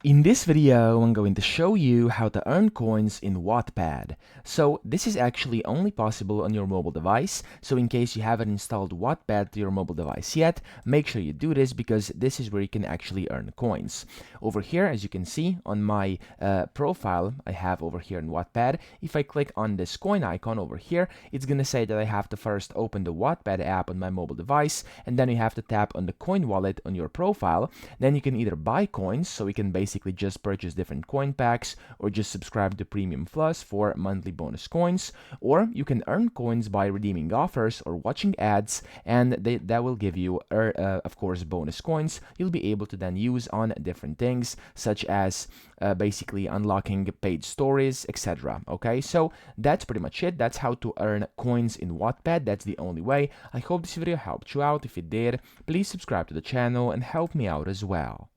In this video, I'm going to show you how to earn coins in Wattpad. So this is actually only possible on your mobile device. So in case you haven't installed Wattpad to your mobile device yet, make sure you do this because this is where you can actually earn coins. Over here, as you can see on my profile, I have over here in Wattpad. If I click on this coin icon over here, it's going to say that I have to first open the Wattpad app on my mobile device, and then you have to tap on the coin wallet on your profile. Then you can either buy coins, so we can basically just purchase different coin packs, or just subscribe to Premium Plus for monthly bonus coins, or you can earn coins by redeeming offers or watching ads, and that will give you, of course, bonus coins you'll be able to then use on different things, such as basically unlocking paid stories, etc. Okay, so that's pretty much it. That's how to earn coins in Wattpad. That's the only way. I hope this video helped you out. If it did, please subscribe to the channel and help me out as well.